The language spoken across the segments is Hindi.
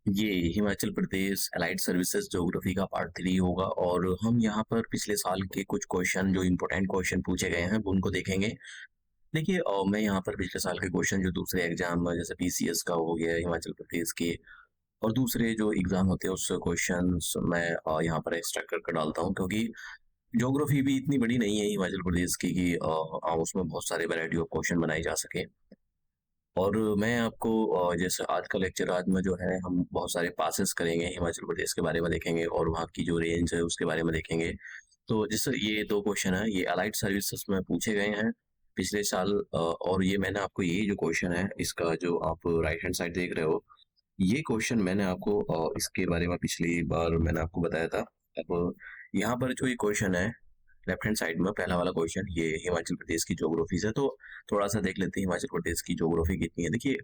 ये Himachal Pradesh allied services geography का पार्ट 3 होगा और हम यहाँ पर पिछले साल के कुछ क्वेश्चन जो इम्पोर्टेंट क्वेश्चन पूछे गए हैं उनको देखेंगे। देखिए मैं यहाँ पर पिछले साल के क्वेश्चन जो दूसरे एग्जाम जैसे पीसीएस का हो गया हिमाचल प्रदेश के और दूसरे जो एग्जाम होते हैं उस क्वेश्चंस मैं यहाँ पर एक्सट्रैक्ट करके डालता हूँ, क्योंकि ज्योग्राफी भी इतनी बड़ी नहीं है हिमाचल प्रदेश की कि उसमें बहुत सारे वैरायटी ऑफ क्वेश्चन बनाए जा सके। और मैं आपको जैसे आज का लेक्चर आज में जो है हम बहुत सारे पासेस करेंगे, हिमाचल प्रदेश के बारे में देखेंगे और वहाँ की जो रेंज है उसके बारे में देखेंगे। तो जैसे ये दो क्वेश्चन है ये अलाइड सर्विसेज में पूछे गए हैं पिछले साल, और ये मैंने आपको ये जो क्वेश्चन है इसका जो आप राइट हैंड साइड देख रहे हो ये क्वेश्चन मैंने आपको इसके बारे में पिछली बार मैंने आपको बताया था। अब यहाँ पर जो ये क्वेश्चन है लेफ्ट हैंड साइड में पहला वाला क्वेश्चन ये हिमाचल प्रदेश की ज्योग्राफी से, तो थोड़ा सा देख लेते हैं हिमाचल प्रदेश की ज्योग्राफी कितनी है। देखिए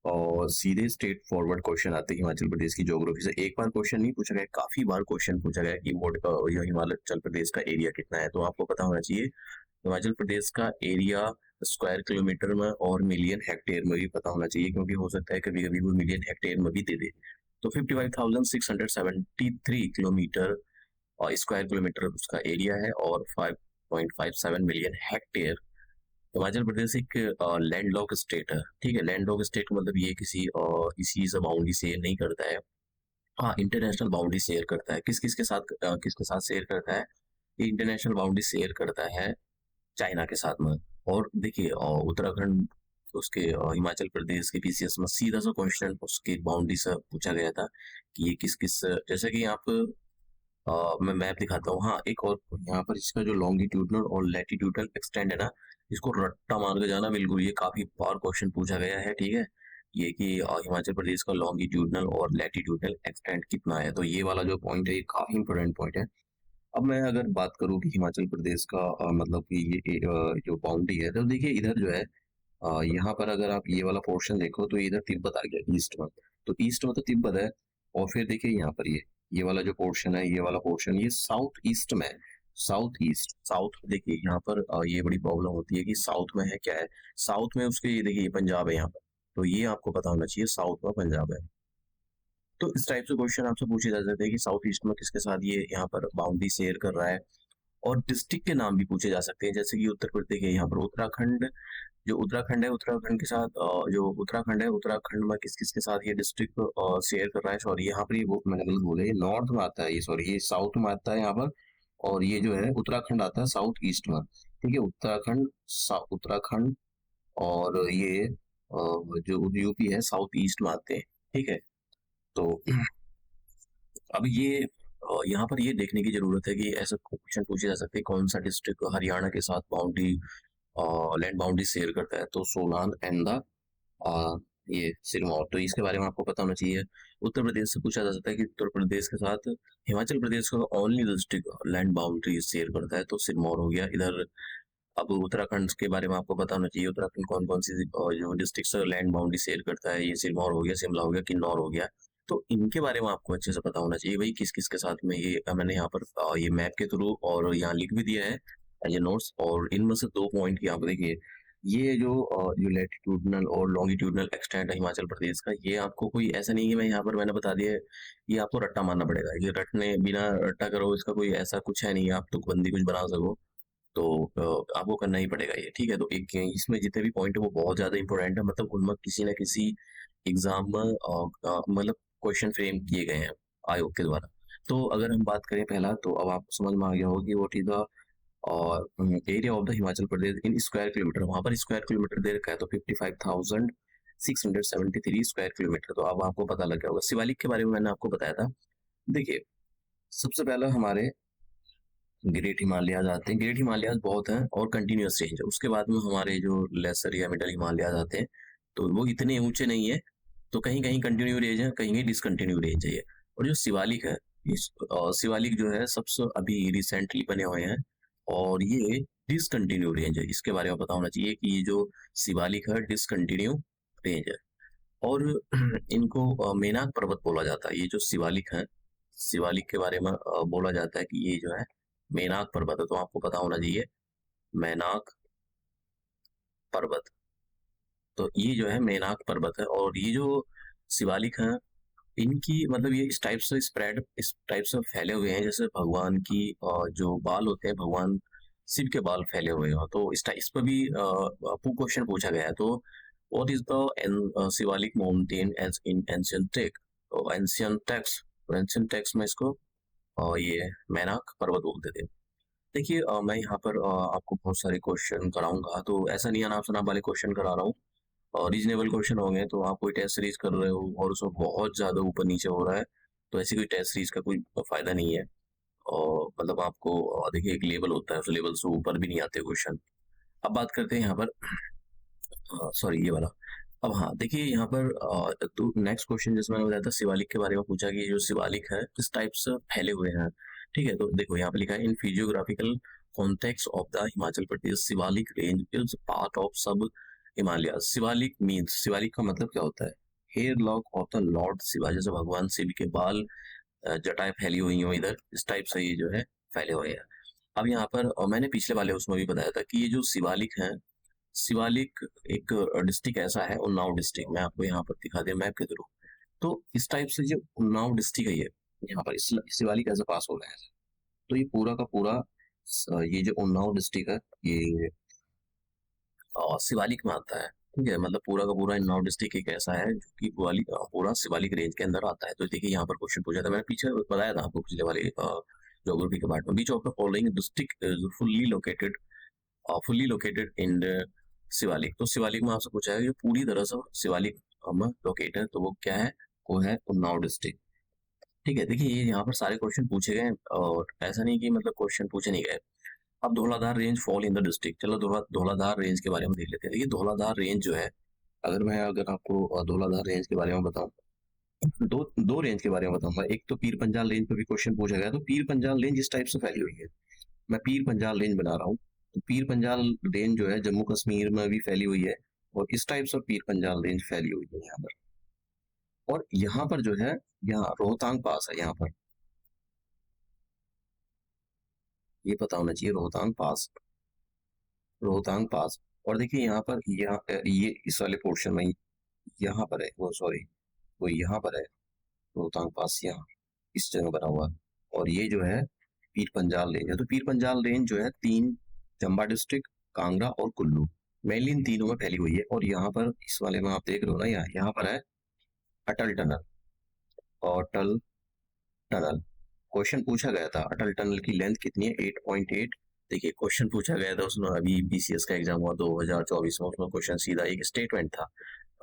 और सीधे स्ट्रेट फॉरवर्ड क्वेश्चन आते हैं हिमाचल प्रदेश की ज्योग्राफी से। एक बार क्वेश्चन नहीं पूछा गया, काफी बार क्वेश्चन पूछा गया कि बोर्ड का यह हिमाचल प्रदेश का एरिया कितना है। तो आपको पता होना चाहिए हिमाचल प्रदेश का एरिया स्क्वायर किलोमीटर में और मिलियन हेक्टेयर में भी पता होना चाहिए, क्योंकि हो सकता है कभी कभी वो मिलियन हेक्टेयर में भी दे दे। तो 55,673 किलोमीटर और स्क्वायर किलोमीटर उसका एरिया है और 5.57 मिलियन हेक्टेयर। हिमाचल प्रदेश एक लैंड लॉक स्टेट है, ठीक है। लैंड लॉक स्टेट मतलब ये किसी इसी से बाउंड्री शेयर नहीं करता है। हाँ, इंटरनेशनल बाउंड्री शेयर करता है। किसके साथ शेयर करता है? ये इंटरनेशनल बाउंड्री शेयर करता है चाइना के साथ में। और देखिए उत्तराखंड उसके हिमाचल प्रदेश के पीसीएस में सीधा सा क्वेश्चन उसके बाउंड्री से पूछा गया था कि ये किस किस, जैसे कि आप मैं मैप दिखाता हूँ। हाँ, एक और यहाँ पर इसका जो लॉन्गिट्यूडनल और लैटिट्यूडनल एक्सटेंड है ना, इसको रट्टा मार के जाना बिल्कुल, ये काफी बार क्वेश्चन पूछा गया है, ठीक है। ये कि हिमाचल प्रदेश का लॉन्गिट्यूडनल और लैटिट्यूडनल एक्सटेंड कितना है, तो ये वाला जो पॉइंट है ये काफी इंपोर्टेंट पॉइंट है। अब मैं अगर बात करूँ कि हिमाचल प्रदेश का मतलब कि ये जो बाउंड्री है, तो देखिए इधर जो है यहाँ पर अगर आप ये वाला पोर्शन देखो तो इधर तिब्बत आ गया ईस्ट में। तो ईस्ट में तो तिब्बत है। और फिर देखिए यहाँ पर ये वाला जो पोर्शन है, ये वाला पोर्शन ये साउथ ईस्ट में है। साउथ ईस्ट साउथ देखिए यहाँ पर ये बड़ी प्रॉब्लम होती है कि साउथ में है क्या है। साउथ में उसके ये देखिए पंजाब है यहाँ पर। तो ये आपको पता होना चाहिए साउथ में पंजाब है। तो इस टाइप से क्वेश्चन आपसे पूछे जा सकते हैं कि साउथ ईस्ट में किसके साथ ये यहाँ पर बाउंड्री शेयर कर रहा है। और डिस्ट्रिक्ट के नाम भी पूछे जा सकते हैं, जैसे कि उत्तर प्रदेश है यहाँ पर उत्तराखंड। जो उत्तराखंड है उत्तराखंड के साथ जो उत्तराखंड है उत्तराखंड में किस किस के साथ ये डिस्ट्रिक्ट शेयर कर रहा है। सॉरी यहाँ पर ये वो मैंने गलत बोला, ये नॉर्थ में आता है, ये सॉरी ये साउथ में आता है यहाँ पर। और ये जो है उत्तराखंड आता है साउथ ईस्ट में, ठीक है। उत्तराखंड और ये जो यूपी है साउथ ईस्ट में आते हैं, ठीक है। तो अब ये यहाँ पर ये देखने की जरूरत है कि ऐसा क्वेश्चन पूछे जा सकते हैं कौन सा डिस्ट्रिक्ट हरियाणा के साथ बाउंड्री लैंड बाउंड्री शेयर करता है। तो सोलान एंड द ये सिरमौर, तो इसके बारे में आपको पता होना चाहिए। उत्तर प्रदेश से पूछा जा सकता है कि उत्तर प्रदेश के साथ हिमाचल प्रदेश का only district land boundary share करता है, तो सिरमौर हो गया इधर। अब उत्तराखंड के बारे में आपको पता होना चाहिए उत्तराखंड कौन कौन सी जो डिस्ट्रिक्ट से लैंड बाउंड्री शेयर करता है। ये सिरमौर हो गया, शिमला हो गया, किन्नौर हो गया। तो इनके बारे में आपको अच्छे से पता होना चाहिए भाई किस किस के साथ में ये मैंने यहाँ पर ये मैप के थ्रू और यहाँ लिख भी दिया है एज ए नोट्स। और इनमें से दो पॉइंट की आप देखिए, ये जो लैटिट्यूडनल और लॉन्गिट्यूडनल एक्सटेंट है हिमाचल प्रदेश का, ये आपको कोई ऐसा नहीं है कि मैं यहाँ पर मैंने बता दिया है, ये आपको रट्टा मारना पड़ेगा। ये रटने बिना रट्टा करो इसका कोई ऐसा कुछ है नहीं, आप तुकबंदी कुछ बना सको। तो आपको करना ही पड़ेगा ये, ठीक है। तो एक इसमें जितने भी पॉइंट है वो बहुत ज्यादा इंपॉर्टेंट है, मतलब उनमें किसी ना किसी एग्जाम में मतलब क्वेश्चन फ्रेम किए गए हैं आयोग के द्वारा। तो अगर हम बात करें पहला, तो अब आपको समझ में आ गया होगा कि व्हाट इज द और area of the Himachal Pradesh in square kilometre. वहां पर स्क्वायर किलोमीटर दे रखा है, तो 55,673 स्क्वायर किलोमीटर। तो अब आपको पता लग गया होगा। शिवालिक के बारे में मैंने आपको बताया था। देखिए सबसे पहला हमारे ग्रेट हिमालयाज आते हैं। ग्रेट हिमालयाज बहुत हैं और कंटिन्यूअस रेंज है। उसके बाद में हमारे जो लेसर या मिडल हिमालयाज आते हैं, तो वो इतने ऊंचे नहीं है, तो कहीं कहीं कंटिन्यू रेंज है, कहीं कहीं डिसकंटिन्यू रेंज है ये। और जो शिवालिक है शिवालिक जो है सबसे अभी रिसेंटली बने हुए हैं और ये डिसकंटिन्यू रेंज है। इसके बारे में पता होना चाहिए कि ये जो शिवालिक है डिसकंटिन्यू रेंज है। और इनको मेनाक पर्वत बोला जाता है। ये जो शिवालिक है शिवालिक के बारे में बोला जाता है कि ये जो है मेनाक पर्वत है। तो आपको पता होना चाहिए मेनाक पर्वत। तो ये जो है मेनाक पर्वत है। और ये जो शिवालिक है इनकी मतलब ये इस टाइप से स्प्रेड, इस टाइप से फैले हुए हैं जैसे भगवान की जो बाल होते हैं, भगवान शिव के बाल फैले हुए हैं। तो इस पर भी क्वेश्चन पूछा गया है। तो what is the Shivalik mountain as in ancient text, ancient text में इसको ये मैनाक पर्वत बोलते थे। देखिए मैं यहाँ पर आपको बहुत सारे क्वेश्चन कराऊंगा, तो ऐसा नहीं अनाप शनाप वाले क्वेश्चन करा रहा हूँ। और रीजनेबल क्वेश्चन होंगे। तो आप कोई टेस्ट सीरीज कर रहे हो और उसमें बहुत ज्यादा ऊपर नीचे हो रहा है, तो ऐसी कोई टेस्ट सीरीज का कोई फायदा नहीं है। और मतलब आपको देखिए एक लेवल होता है, उस लेवल से ऊपर भी नहीं आते क्वेश्चन। अब बात करते हैं यहाँ पर, सॉरी ये वाला। अब हाँ देखिए यहाँ पर तो नेक्स्ट क्वेश्चन जिसमें मैंने बताया था शिवालिक के बारे में पूछा कि जो शिवालिक है किस टाइप से फैले हुए हैं। ठीक है, तो देखो यहाँ पे लिखा है in physiographical context of the Himachal Pradesh Shivalik range is part of sub Himalaya. Shivalik means, Shivalik का मतलब क्या होता है? Hair lock of the lord Shiva, जैसे भगवान शिव के बाल जटाएं फैली हुई हो इधर, इस टाइप से ये जो है फैले हुए हैं। अब यहाँ पर मैंने पिछले वाले उसमें भी बताया था कि ये जो शिवालिक है, शिवालिक एक डिस्ट्रिक्ट ऐसा है, उन्नाव डिस्ट्रिक्ट, मैं आपको यहाँ पर दिखा दिया मैप के थ्रू। तो इस टाइप से जो उन्नाव डिस्ट्रिक्ट है ये, यहाँ पर शिवालिक ऐसे पास हो रहा है। तो ये पूरा का पूरा ये जो उन्नाव डिस्ट्रिक्ट है ये शिवालिक में आता है। ठीक है, मतलब पूरा का पूरा उन्नाव डिस्ट्रिक्ट एक ऐसा है जो कि पूरा शिवालिक रेंज के अंदर आता है। तो देखिए यहाँ पर क्वेश्चन पूछा था, मैंने पीछे बताया था आपको पिछले वाले ज्योग्राफी के पार्ट में, which of the following district fully located in Shivalik. तो शिवालिक में आपसे पूछा है कि पूरी तरह से शिवालिक में लोकेट है, तो वो क्या है? वो है उन्नाव डिस्ट्रिक्ट। ठीक है, देखिए ये यहाँ पर सारे क्वेश्चन पूछे गए और ऐसा नहीं कि मतलब क्वेश्चन पूछे नहीं गए। अब Dhauladhar range fall in the district, चलो धौलाधार रेंज के बारे में देख लेते हैं। देखिए धौलाधार रेंज जो है, अगर आपको धौलाधार रेंज के बारे में बताऊं, दो दो रेंज के बारे में बताऊंगा। एक तो पीर पंजाल रेंज पे भी क्वेश्चन पूछा गया, तो पीर पंजाल रेंज इस टाइप से फैली हुई है। मैं पीर पंजाल रेंज बना रहा हूँ। तो पीर पंजाल रेंज जो है जम्मू कश्मीर में भी फैली हुई है, और इस टाइप से पीर पंजाल रेंज फैली हुई है यहाँ पर। और यहाँ पर जो है, यहाँ रोहतांग पास है यहाँ पर, ये पता होना चाहिए, रोहतांग पास, रोहतांग पास। और देखिए यहाँ पर, ये इस वाले पोर्शन में यहाँ पर है, वो सॉरी, वो यहाँ पर है रोहतांग पास, यहाँ इस जगह बना हुआ है। और ये जो है पीर पंजाल रेंज है। तो पीर पंजाल रेंज जो है तीन, चंबा डिस्ट्रिक्ट, कांगड़ा और कुल्लू, मेनली इन तीनों में फैली हुई है। और यहाँ पर इस वाले में आप देख रहे हो ना, यहाँ पर है अटल टनल, और अटल टनल क्वेश्चन पूछा गया था, अटल टनल की लेंथ कितनी है? 8.8। देखिए क्वेश्चन पूछा गया था उसमें, अभी बीसीएस का एग्जाम हुआ 2024 में, उसमें क्वेश्चन सीधा एक स्टेटमेंट था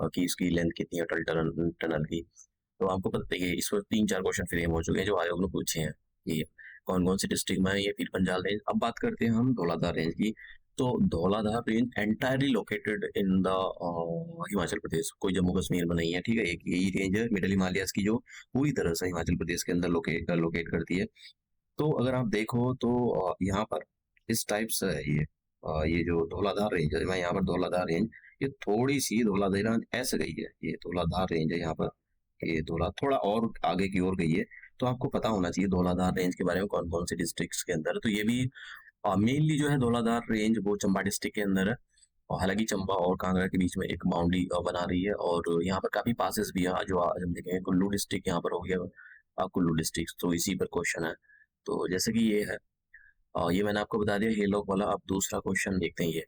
कि इसकी लेंथ कितनी है अटल टनल की। तो आपको पता है इस पर 3-4 क्वेश्चन फ्रेम हो चुके हैं जो आयोग ने पूछे हैं। ये कौन कौन सी डिस्ट्रिक्ट में है ये पीर पंजाल रेंज। अब बात करते हैं हम धौलाधार रेंज की। तो Dhauladhar range entirely located in the Himachal Pradesh, कोई जम्मू कश्मीर में नहीं है। ठीक है, एक यही रेंज है मिडल हिमालयस की जो पूरी तरह से हिमाचल प्रदेश के अंदर लोकेट करती है। तो अगर आप देखो तो यहाँ पर इस टाइप से है ये जो धौलाधार रेंज है, मैं यहाँ पर धौलाधार रेंज, ये थोड़ी सी धौलाधार ऐसे गई है, ये धौलाधार रेंज है यहाँ पर, ये थोड़ा और आगे की ओर गई है। तो आपको पता होना चाहिए धौलाधार रेंज के बारे में, कौन कौन से डिस्ट्रिक्ट्स के अंदर। तो ये भी मेनली जो है धौलाधार रेंज वो चंबा डिस्ट्रिक्ट के अंदर है। और हालांकि चंबा और कांगड़ा के बीच में एक बाउंड्री बना रही है, और यहाँ पर काफी पासेस भी है जो आज हम देखेंगे। कुल्लू डिस्ट्रिक्ट यहाँ पर हो गया, कुल्लू डिस्ट्रिक्ट, तो इसी पर क्वेश्चन है। तो जैसे कि ये है, ये मैंने आपको बता दिया हेलॉक वाला। अब दूसरा क्वेश्चन देखते हैं ये,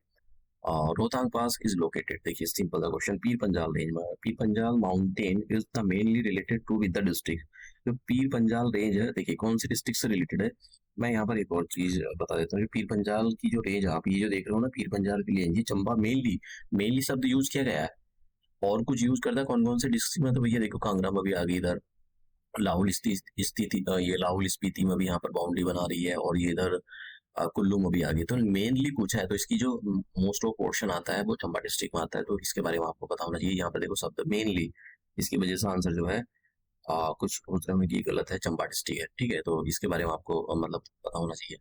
रोहतांग पास इज लोकेटेड, देखिए सिंपल सा क्वेश्चन, पीर पंजाल रेंज में। Pir Panjal mountain is the mainly related to with the district. जो पीर पंजाल रेंज है, देखिए कौन सी डिस्ट्रिक्ट से रिलेटेड है। मैं यहाँ पर एक और चीज बता देता हूँ, पीर पंजाल की जो रेंज आप ये जो देख रहे हो ना, पीर पंजाल की रेंज, ये चंबा मेनली, मेनली शब्द यूज किया गया है। और कुछ यूज करता है कौन कौन से डिस्ट्रिक्ट में, तो भैया देखो कांगड़ा में भी आ गई इधर, लाहौल स्थिति, ये लाहौल स्पीति में भी यहाँ पर बाउंड्री बना रही है, और ये इधर कुल्लू में भी आ गई। तो मेनली पूछा है, तो इसकी जो मोस्ट ऑफ पोर्शन आता है वो चंबा डिस्ट्रिक्ट में आता है। तो इसके बारे में आपको पता होना चाहिए। यहाँ पर देखो शब्द मेनली, इसकी वजह से आंसर जो है कुछ उत्तर में की गलत है, चंबा डिस्ट्रिक्ट है। ठीक है, तो इसके बारे में आपको मतलब पता होना चाहिए।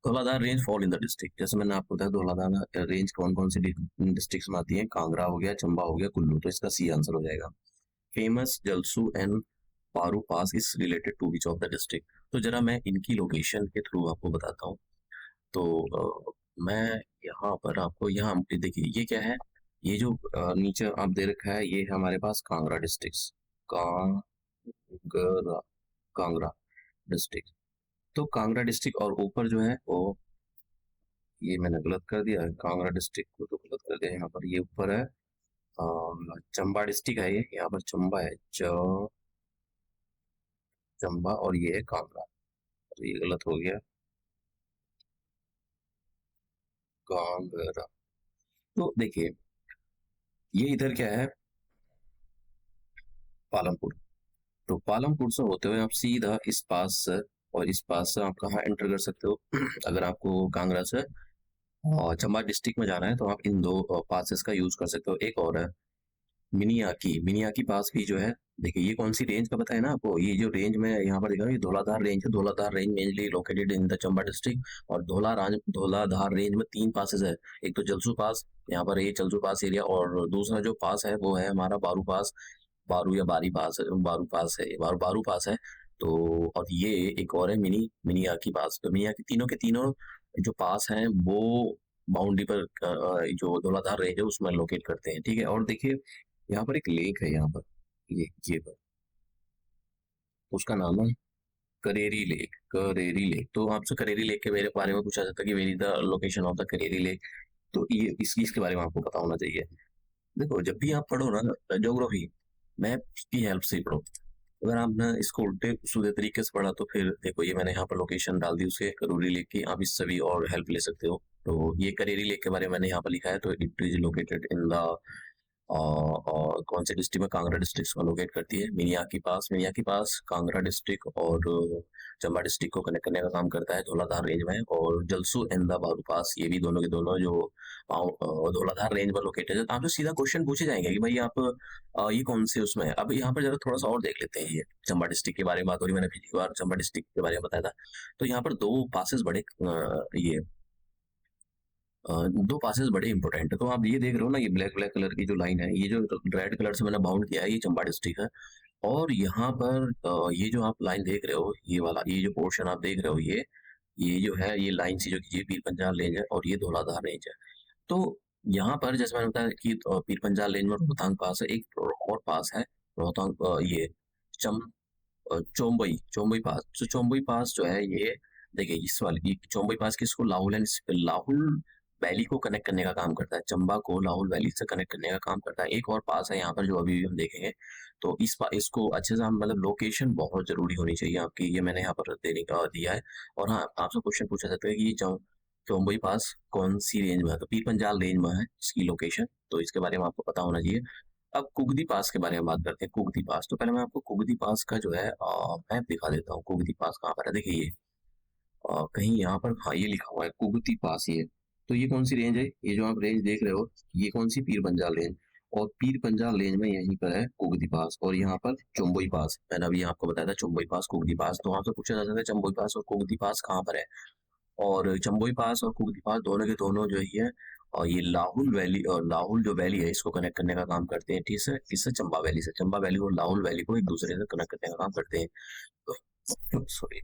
Dhauladhar range fall in the district, जैसे मैंने आपको बताया धौलाधार रेंज कौन कौन सी डिस्ट्रिक्ट में आती है, कांगड़ा हो गया, चंबा हो गया, कुल्लू, तो इसका सी आंसर हो जाएगा। Famous Jalsu and Paru pass is related to which of the district. तो जरा मैं इनकी लोकेशन के थ्रू आपको बताता हूँ। तो मैं यहाँ पर आपको, यहाँ देखिए ये क्या है, ये जो नीचे आप दे रखा है, ये है हमारे पास कांगड़ा डिस्ट्रिक्ट, कांगड़ा कांगड़ा, कांगड़ा डिस्ट्रिक्ट। तो कांगड़ा डिस्ट्रिक्ट और ऊपर जो है वो, ये मैंने गलत कर दिया है, कांगड़ा डिस्ट्रिक्ट को तो गलत कर दिया, यहाँ पर ये ऊपर है चंबा डिस्ट्रिक्ट है, ये यहाँ पर चंबा है, चंबा, और ये है कांगड़ा, तो ये गलत हो गया, कांगड़ा। तो देखिए ये इधर क्या है, पालमपुर। तो पालमपुर से होते हुए आप सीधा इस पास से, और इस पास से आप कहाँ एंटर कर सकते हो अगर आपको कांगड़ा से चंबा डिस्ट्रिक्ट में जाना है तो आप इन दो पासेस का यूज कर सकते हो। एक और है मिनियाकी, मिनियाकी पास भी जो है, देखिए ये कौन सी रेंज का बताया ना आपको, ये जो रेंज में यहाँ पर दिखा, ये धौलाधार रेंज है। Dhauladhar range mainly located in the Chamba district, और धौलाधार रेंज में 3 पासेस है। एक तो जलसू पास, यहाँ पर ये जलसू पास एरिया, और दूसरा जो पास है वो है हमारा बारू पास, बारू या बारी पास है, बारू पास है, बारू बारू पास है। तो और ये एक और है मिनियाकी पास। तो मिनियाकी, तीनों के तीनों जो पास हैं वो बाउंड्री पर जो धौलाधार रेंज है उसमें लोकेट करते हैं, ठीक है। और देखिए यहाँ पर एक लेक है, यहाँ पर ये पर, उसका नाम है करेरी लेक, करेरी लेक। तो आपसे करेरी लेक के मेरे बारे में पूछा जाता है कि where is the location of the Kareri lake, तो ये इसके बारे में आपको पता होना चाहिए। देखो जब भी आप पढ़ो ना ज्योग्राफी, मैप की हेल्प से ही पढ़ो। अगर आपने इसको उल्टे सीधे तरीके से पढ़ा तो फिर देखो, ये मैंने यहाँ पर लोकेशन डाल दी उसके, करूरी लेक की, आप इससे भी और हेल्प ले सकते हो। तो ये करेरी लेक के बारे में मैंने यहाँ पर लिखा है, तो it is located in the और कौन से डिस्ट्रिक्ट में, कांगड़ा डिस्ट्रिक्ट को लोकेट करती है। मिनिया के पास कांगड़ा डिस्ट्रिक्ट और चंबा डिस्ट्रिक्ट को कनेक्ट करने का काम करता है धौलाधार रेंज में। और जलसू एंड द बारू पास, ये भी दोनों के दोनों जो धौलाधार रेंज में लोकेटेड है। आपसे सीधा क्वेश्चन पूछे जाएंगे कि भाई आप ये कौन से उसमें है। अब यहाँ पर जरा थोड़ा सा और देख लेते हैं, ये चंबा डिस्ट्रिक्ट के बारे में बात हो रही, मैंने पिछली बार चंबा डिस्ट्रिक्ट के बारे में बताया था। तो यहाँ पर दो पासेस बड़े ये दो पासेस बड़े इंपॉर्टेंट है। तो आप ये देख रहे हो ना, ये ब्लैक ब्लैक कलर की जो लाइन है, ये जो रेड कलर से मैंने बाउंड किया है, ये चंबा डिस्ट्रिक्ट है। और यहाँ पर ये जो आप लाइन देख रहे हो, ये वाला, ये जो पोर्शन आप देख रहे हो, ये जो है, ये लाइन सी जो की पीर पंजाल रेंज है और ये धौलाधार रेंज है। तो यहाँ पर जैसे मैंने बताया कि पीर पंजाल रेंज में रोहतांग पास है, एक और पास है रोहतांग, ये चम चोम्बई, चोम्बई पास। तो चोम्बई पास जो है ये, देखिए इस वाले चोम्बई पास किसको, लाहुल एंड लाहुल वैली को कनेक्ट करने का काम करता है, चंबा को लाहुल वैली से कनेक्ट करने का काम करता है। एक और पास है यहाँ पर जो अभी भी हम देखेंगे। तो इसको अच्छे से हम, मतलब लोकेशन बहुत जरूरी होनी चाहिए आपकी, ये मैंने यहाँ पर देने का दिया है। और हाँ, आपसे क्वेश्चन पूछा जाता है कि ये चौम्बई पास कौन सी रेंज में है, तो पीर पंजाल रेंज में है इसकी लोकेशन, तो इसके बारे में आपको पता होना चाहिए। अब कुगदी पास के बारे में बात करते हैं। कुगदी पास, तो पहले मैं आपको कुगदी पास का जो है मैप दिखा देता हूँ। कुगदी पास कहाँ पर है, देखिए ये कहीं यहाँ पर, हाँ ये लिखा हुआ है कुगती पास, ये। तो ये कौन सी रेंज है, ये जो आप रेंज देख रहे हो, ये कौन सी, पीर पंजाल रेंज। और पीर पंजाल रेंज में यहीं पर है कुगती पास, और यहाँ पर चुम्बई पास, मैंने अभी आपको बताया था चुम्बई पास, कुगती पास। तो आपसे पूछा जा सकता है चुम्बई पास और कुगती पास कहाँ पर है। और चंबोई पास और कुगती पास दोनों के दोनों जो ही है, और ये लाहुल वैली, और लाहुल जो वैली है इसको कनेक्ट करने का काम करते हैं, ठीक है। इससे चंबा वैली से, चंबा वैली और लाहुल वैली को एक दूसरे से कनेक्ट करने का काम करते हैं। सॉरी,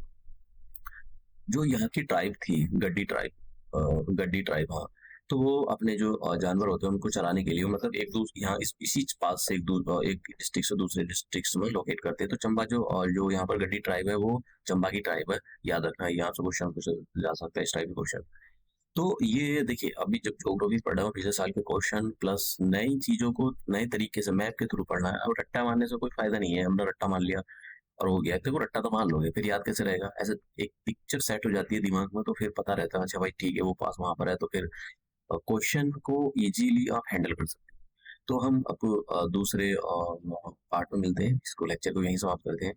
जो यहाँ की ट्राइब थी, गड्डी ट्राइब, हाँ। तो वो अपने जो जानवर होते हैं उनको चलाने के लिए, मतलब एक दूसरे यहाँ इसी पास से एक डिस्ट्रिक्ट से दूसरे डिस्ट्रिक्ट में लोकेट करते हैं। तो चंबा जो यहाँ पर गड्डी ट्राइब है वो चंबा की ट्राइब है, याद रखना है, यहाँ से क्वेश्चन पूछा जा सकता है इस टाइप के क्वेश्चन। तो ये देखिए, अभी जब ज्योग्राफी पढ़ रहा हूँ पिछले साल के क्वेश्चन प्लस नई चीजों को नए तरीके से मैप के थ्रू पढ़ना है। अब रट्टा मारने से कोई फायदा नहीं है, हमने रट्टा मान लिया और हो गया, तो वो रट्टा तो मान लोगे, फिर याद कैसे रहेगा। ऐसे एक पिक्चर सेट हो जाती है दिमाग में, तो फिर पता रहता है, अच्छा भाई ठीक है वो पास वहां पर है, तो फिर क्वेश्चन को इजीली आप हैंडल कर सकते हैं। तो हम अब दूसरे पार्ट में मिलते हैं, इसको लेक्चर को यहीं समाप्त करते हैं।